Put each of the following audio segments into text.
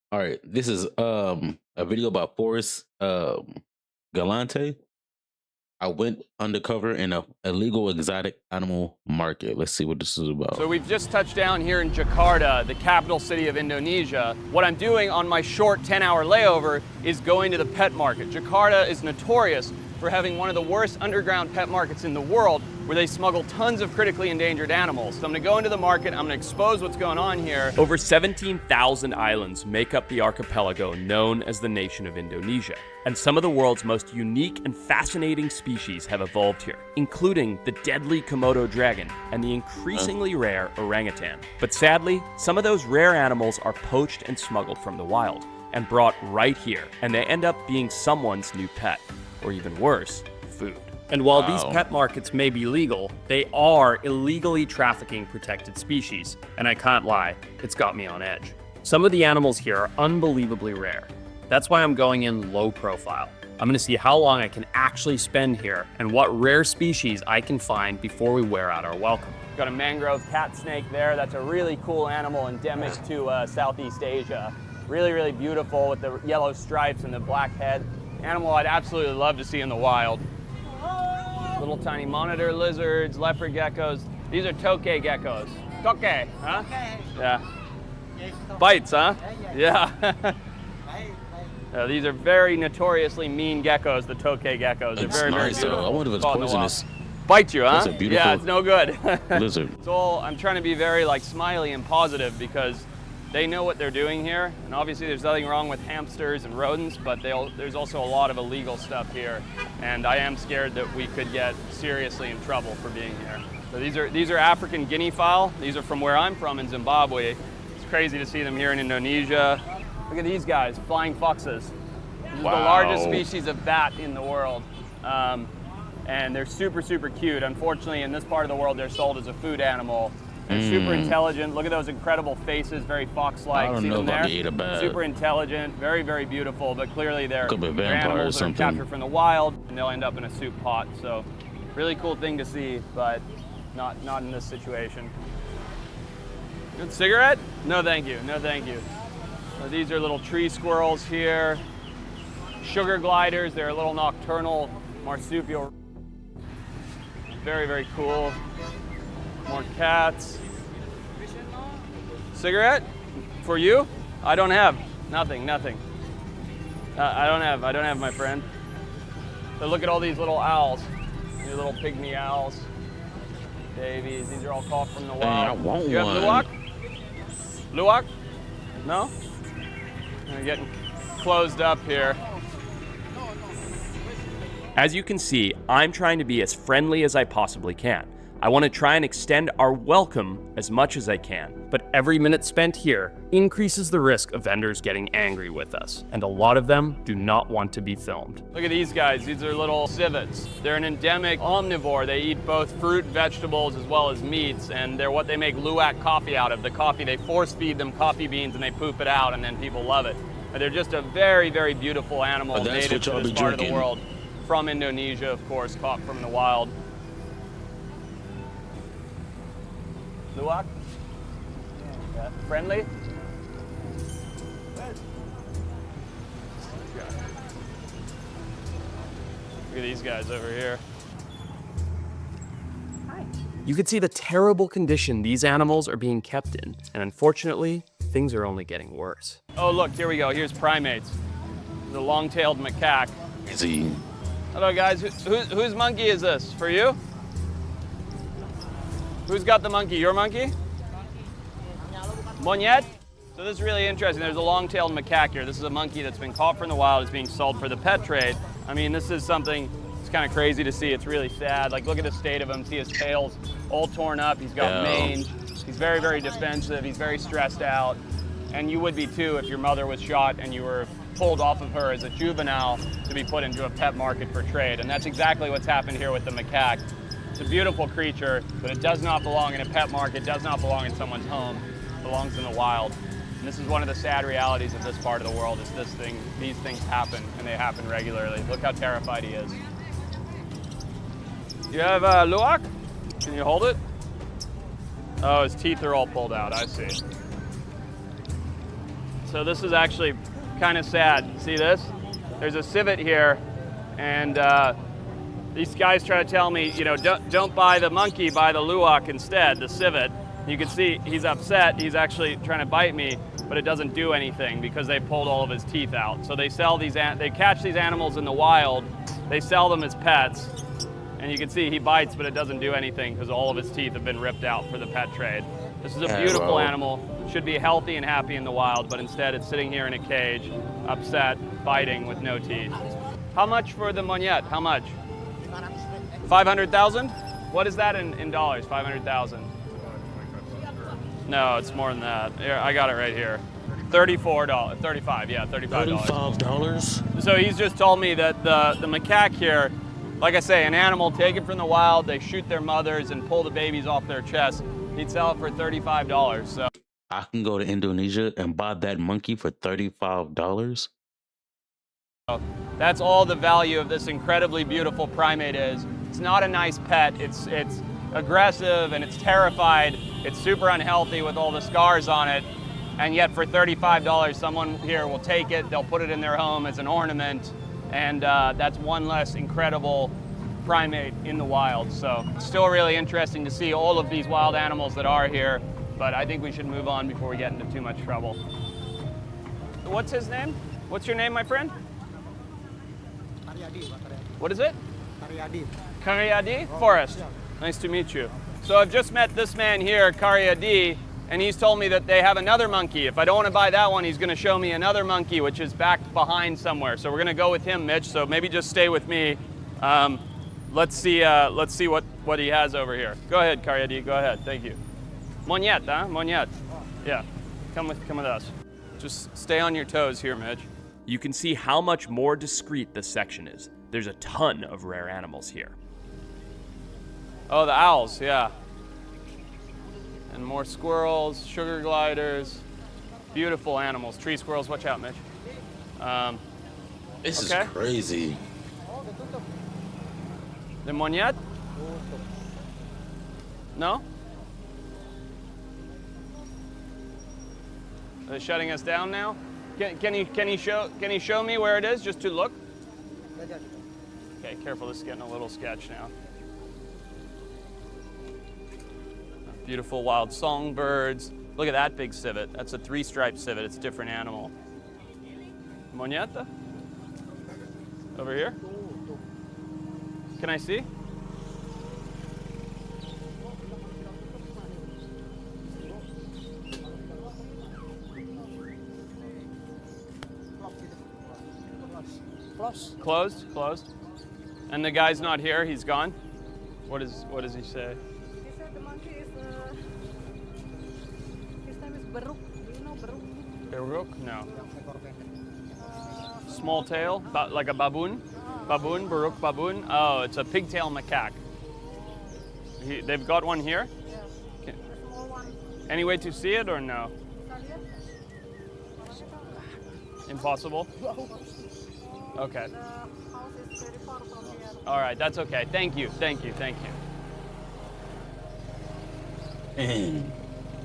All right, this is a video about Forrest Galante. I went undercover in a illegal exotic animal market. Let's see what this is about. So we've just touched down here in Jakarta, the capital city of Indonesia. What I'm doing on my short 10-hour layover is going to the pet market. Jakarta is notorious for having one of the worst underground pet markets in the world, where they smuggle tons of critically endangered animals. So I'm gonna go into the market, I'm gonna expose what's going on here. Over 17,000 islands make up the archipelago known as the nation of Indonesia. And some of the world's most unique and fascinating species have evolved here, including the deadly Komodo dragon and the increasingly rare orangutan. But sadly, some of those rare animals are poached and smuggled from the wild and brought right here, and they end up being someone's new pet, or even worse, food. And while these pet markets may be legal, they are illegally trafficking protected species. And I can't lie, it's got me on edge. Some of the animals here are unbelievably rare. That's why I'm going in low profile. I'm gonna see how long I can actually spend here and what rare species I can find before we wear out our welcome. Got a mangrove cat snake there. That's a really cool animal endemic to Southeast Asia. Really, really beautiful with the yellow stripes and the black head. Animal I'd absolutely love to see in the wild. Little tiny monitor lizards, leopard geckos. These are tokay geckos. Tokay, huh? Yeah. Bites, huh? Yeah. These are very notoriously mean geckos, the tokay geckos. They're very, nice, very though. I wonder if it's poisonous. Bite you, huh? That's a beautiful yeah, it's no good. lizard. So I'm trying to be very smiley and positive because they know what they're doing here, and obviously there's nothing wrong with hamsters and rodents, but there's also a lot of illegal stuff here, and I am scared that we could get seriously in trouble for being here. So these are African guinea fowl. These are from where I'm from in Zimbabwe. It's crazy to see them here in Indonesia. Look at these guys, flying foxes. This is the largest species of bat in the world, and they're super, super cute. Unfortunately, in this part of the world, they're sold as a food animal. They're super intelligent. Look at those incredible faces, very fox-like. I don't See know them if there? I ate a bat. Super intelligent, very, very beautiful, but clearly they're animals that are something. captured from the wild, and they'll end up in a soup pot. So, really cool thing to see, but not in this situation. Good cigarette? No, thank you. No, thank you. So these are little tree squirrels here. Sugar gliders. They're a little nocturnal marsupial. Very, very cool. More cats. Cigarette? For you? I don't have. Nothing. I don't have, my friend. So look at all these little owls. These little pygmy owls. Babies. These are all caught from the wild. I want you have one. luwak? Luwak? No? I'm getting closed up here. As you can see, I'm trying to be as friendly as I possibly can. I want to try and extend our welcome as much as I can, but every minute spent here increases the risk of vendors getting angry with us, and a lot of them do not want to be filmed. Look at these guys. These are little civets. They're an endemic omnivore. They eat both fruit, vegetables, as well as meats, and they're what they make luwak coffee out of. The coffee, they force feed them coffee beans and they poop it out, and then people love it. But they're just a very, very beautiful animal, native to this part of the world. From Indonesia, of course, caught from the wild. Luwak? Yeah. Friendly? Look at these guys over here. Hi. You can see the terrible condition these animals are being kept in, and unfortunately, things are only getting worse. Oh look, here we go. Here's primates. The long-tailed macaque. Is he? Hello guys, whose monkey is this? For you? Who's got the monkey? Your monkey? Monyet? So this is really interesting. There's a long-tailed macaque here. This is a monkey that's been caught from the wild. It's being sold for the pet trade. I mean, this is something, it's kind of crazy to see. It's really sad. Like, look at the state of him. See his tail's all torn up. He's got mange. He's very, very defensive. He's very stressed out. And you would be too if your mother was shot and you were pulled off of her as a juvenile to be put into a pet market for trade. And that's exactly what's happened here with the macaque. It's a beautiful creature, but it does not belong in a pet market, does not belong in someone's home. It belongs in the wild. And this is one of the sad realities of this part of the world, is these things happen, and they happen regularly. Look how terrified he is. You have luwak? Can you hold it? Oh, his teeth are all pulled out, I see. So this is actually kind of sad. See this? There's a civet here, and these guys try to tell me, you know, don't buy the monkey, buy the luwak instead, the civet. You can see he's upset. He's actually trying to bite me, but it doesn't do anything because they pulled all of his teeth out. So they sell these, they catch these animals in the wild, they sell them as pets, and you can see he bites, but it doesn't do anything because all of his teeth have been ripped out for the pet trade. This is a beautiful animal. It should be healthy and happy in the wild, but instead it's sitting here in a cage, upset, biting with no teeth. How much for the monyet? How much? 500,000? What is that in dollars? 500,000? No, it's more than that. Here, I got it right here. $34, 35, yeah, $35. $35? So he's just told me that the macaque here, like I say, an animal taken from the wild, they shoot their mothers and pull the babies off their chest. He'd sell it for $35. So I can go to Indonesia and buy that monkey for $35? that's all the value of this incredibly beautiful primate is. It's not a nice pet. It's aggressive and it's terrified. It's super unhealthy with all the scars on it. And yet for $35, someone here will take it. They'll put it in their home as an ornament. And that's one less incredible primate in the wild. So it's still really interesting to see all of these wild animals that are here. But I think we should move on before we get into too much trouble. What's his name? What's your name, my friend? What is it? Karyadi? Forrest. Nice to meet you. So I've just met this man here, Karyadi, and he's told me that they have another monkey. If I don't want to buy that one, he's going to show me another monkey, which is back behind somewhere. So we're going to go with him, Mitch. So maybe just stay with me. Let's see what he has over here. Go ahead, Karyadi. Go ahead. Thank you. Monyet, huh? Monyet. Yeah. Come with us. Just stay on your toes here, Mitch. You can see how much more discreet this section is. There's a ton of rare animals here. Oh, the owls, yeah. And more squirrels, sugar gliders, beautiful animals. Tree squirrels, watch out, Mitch. This okay. is crazy. The monyet? No? Are they shutting us down now? Can you show me where it is just to look? Okay, careful, this is getting a little sketch now. Beautiful wild songbirds. Look at that big civet. That's a three-striped civet. It's a different animal. Monyeta? Over here? Can I see? Closed? Closed. And the guy's not here, he's gone? What does he say? He said the monkey is, his name is Baruk. Do you know Baruk? Baruk? No. Small tail, like a baboon? Baboon, Baruk baboon? Oh, it's a pigtail macaque. They've got one here? Yeah. A small one. Any way to see it or no? Impossible? Okay. The house is very far from here. All right, that's okay. Thank you.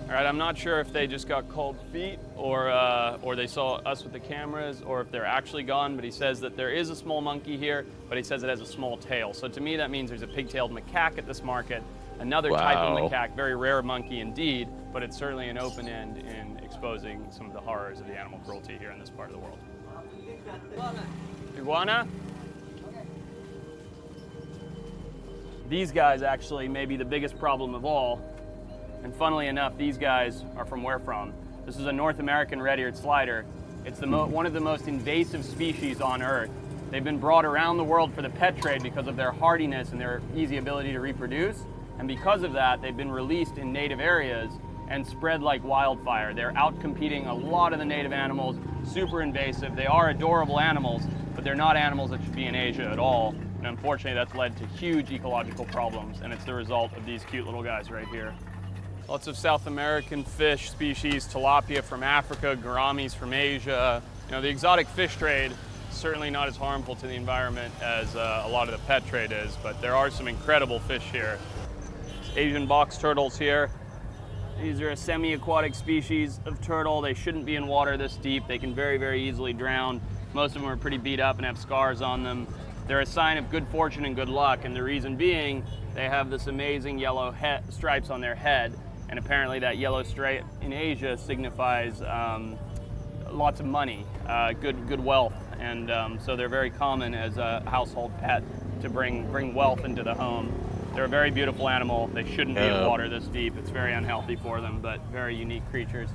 All right, I'm not sure if they just got cold feet or they saw us with the cameras or if they're actually gone, but he says that there is a small monkey here, but he says it has a small tail. So to me, that means there's a pig-tailed macaque at this market, another type of macaque, very rare monkey indeed, but it's certainly an open end in exposing some of the horrors of the animal cruelty here in this part of the world. Iguana? These guys actually may be the biggest problem of all. And funnily enough, these guys are from where from? This is a North American red-eared slider. It's one of the most invasive species on Earth. They've been brought around the world for the pet trade because of their hardiness and their easy ability to reproduce. And because of that, they've been released in native areas and spread like wildfire. They're out-competing a lot of the native animals, super invasive. They are adorable animals, but they're not animals that should be in Asia at all. And unfortunately, that's led to huge ecological problems, and it's the result of these cute little guys right here. Lots of South American fish species, tilapia from Africa, gouramis from Asia. You know, the exotic fish trade is certainly not as harmful to the environment as a lot of the pet trade is, but there are some incredible fish here. Asian box turtles here. These are a semi-aquatic species of turtle. They shouldn't be in water this deep. They can very, very easily drown. Most of them are pretty beat up and have scars on them. They're a sign of good fortune and good luck, and the reason being, they have this amazing yellow stripes on their head, and apparently that yellow stripe in Asia signifies lots of money, good wealth, and so they're very common as a household pet to bring wealth into the home. They're a very beautiful animal. They shouldn't be in water this deep. It's very unhealthy for them, but very unique creatures.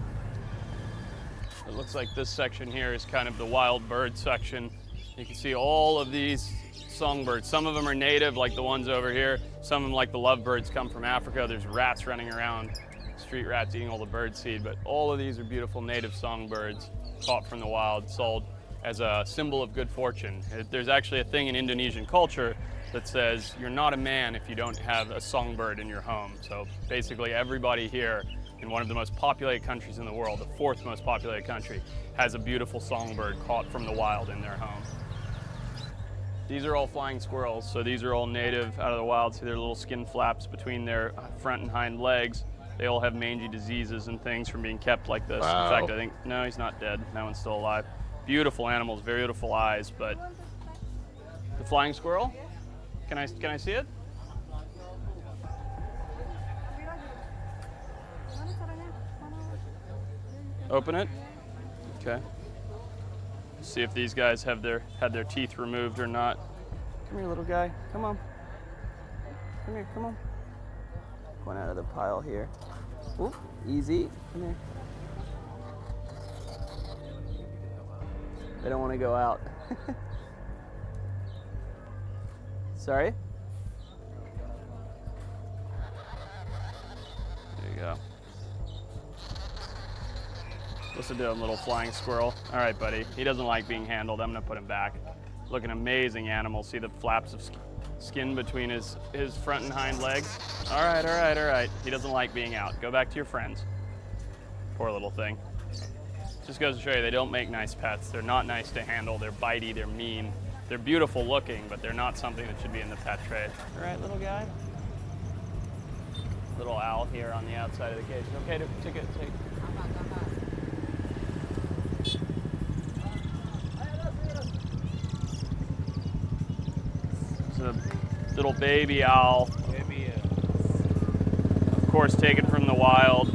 It looks like this section here is kind of the wild bird section. You can see all of these songbirds. Some of them are native, like the ones over here. Some of them, like the lovebirds, come from Africa. There's rats running around, street rats eating all the bird seed, but all of these are beautiful native songbirds caught from the wild, sold as a symbol of good fortune. There's actually a thing in Indonesian culture that says you're not a man if you don't have a songbird in your home. So basically everybody here in one of the most populated countries in the world, the 4th most populated country, has a beautiful songbird caught from the wild in their home. These are all flying squirrels, so these are all native out of the wild. See their little skin flaps between their front and hind legs. They all have mangy diseases and things from being kept like this. Wow. In fact, I think, no, he's not dead. That one's still alive. Beautiful animals, very beautiful eyes, but the flying squirrel? Can I see it? Mana caranya? Mana? Open it? Okay. See if these guys have had their teeth removed or not. Come here, little guy. Come on. Come here, come on. Going out of the pile here. Oop, easy. Come here. They don't want to go out. Sorry? There you go. Listen to him, little flying squirrel. All right, buddy. He doesn't like being handled. I'm gonna put him back. Look, an amazing animal. See the flaps of skin between his front and hind legs? All right, all right, all right. He doesn't like being out. Go back to your friends. Poor little thing. Just goes to show you, they don't make nice pets. They're not nice to handle. They're bitey, they're mean. They're beautiful looking, but they're not something that should be in the pet trade. All right, little guy. Little owl here on the outside of the cage. Okay to take it. It's a little baby owl. Of course, taken from the wild.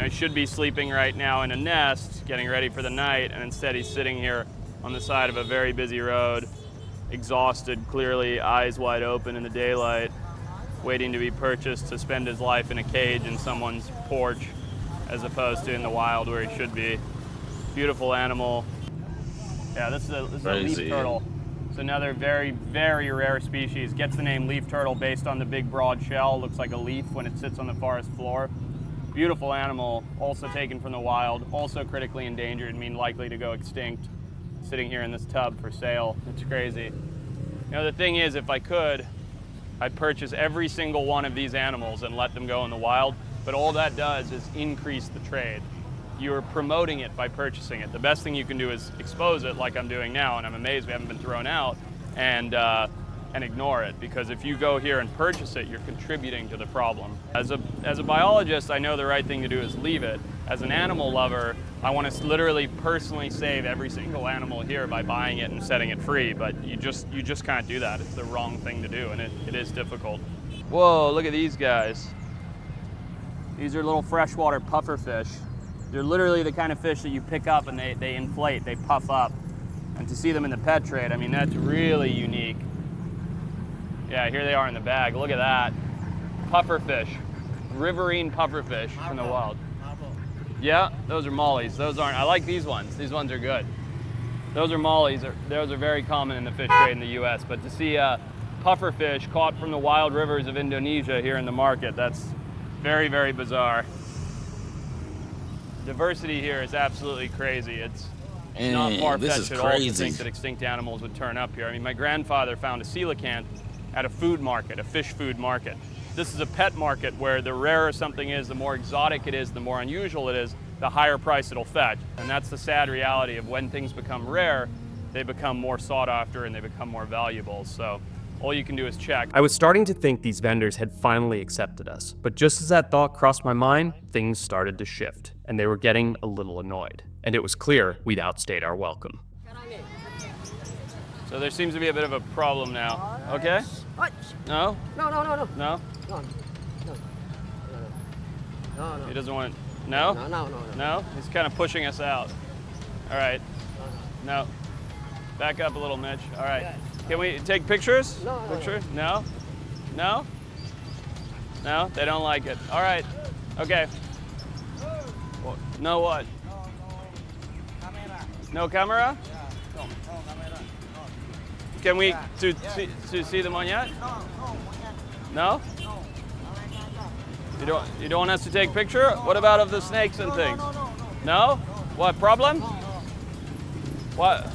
He should be sleeping right now in a nest, getting ready for the night, and instead he's sitting here on the side of a very busy road, exhausted, clearly eyes wide open in the daylight, waiting to be purchased to spend his life in a cage in someone's porch as opposed to in the wild where he should be. Beautiful animal. Yeah, this is a leaf turtle. It's another very, very rare species. Gets the name leaf turtle based on the big broad shell. Looks like a leaf when it sits on the forest floor. Beautiful animal, also taken from the wild, also critically endangered, likely to go extinct. Sitting here in this tub for sale. It's crazy. You know, the thing is, if I could, I'd purchase every single one of these animals and let them go in the wild, but all that does is increase the trade. You're promoting it by purchasing it. The best thing you can do is expose it like I'm doing now, and I'm amazed we haven't been thrown out, and ignore it, because if you go here and purchase it, you're contributing to the problem. As a biologist, I know the right thing to do is leave it. As an animal lover, I want to literally personally save every single animal here by buying it and setting it free, but you just can't do that. It's the wrong thing to do, and it is difficult. Whoa, look at these guys. These are little freshwater pufferfish. They're literally the kind of fish that you pick up and they inflate, they puff up. And to see them in the pet trade, that's really unique. Yeah, here they are in the bag. Look at that. Pufferfish. Riverine pufferfish from the wild. Yeah, those are mollies. Those aren't. I like these ones. These ones are good. Those are mollies. Those are very common in the fish trade in the U.S. But to see pufferfish caught from the wild rivers of Indonesia here in the market, that's very, very bizarre. Diversity here is absolutely crazy. It's not far-fetched at all to think that extinct animals would turn up here. My grandfather found a coelacanth at a food market, a fish food market. This is a pet market where the rarer something is, the more exotic it is, the more unusual it is, the higher price it'll fetch. And that's the sad reality of when things become rare, they become more sought after and they become more valuable. So all you can do is check. I was starting to think these vendors had finally accepted us, but just as that thought crossed my mind, things started to shift, and they were getting a little annoyed. And it was clear we'd outstayed our welcome. So there seems to be a bit of a problem now. Okay? No? No, no, no, no. No? No, no, no. He doesn't want. No? No, no, no, no. No? He's kind of pushing us out. All right. No. Back up a little, Mitch. All right. Can we take pictures? No, no, Picture? No? No? No? They don't like it. All right. Okay. No what? No camera? Can we to see them on yet? No? You don't want us to take picture? What about of the snakes and things? No? What problem? What?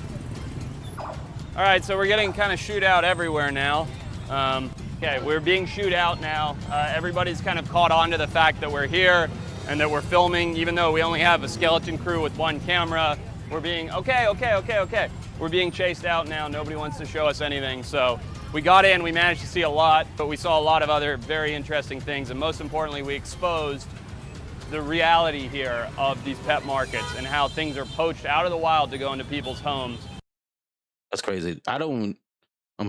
All right, so we're getting kind of shoot out everywhere now. Okay, we're being shoot out now. Everybody's kind of caught on to the fact that we're here and that we're filming, even though we only have a skeleton crew with one camera. We're being, okay. We're being chased out now. Nobody wants to show us anything. So we got in, we managed to see a lot, but we saw a lot of other very interesting things. And most importantly, we exposed the reality here of these pet markets and how things are poached out of the wild to go into people's homes. That's crazy. I'm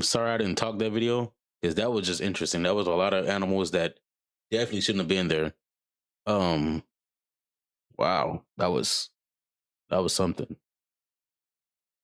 sorry I didn't talk that video because that was just interesting. That was a lot of animals that definitely shouldn't have been there. Wow, that was something.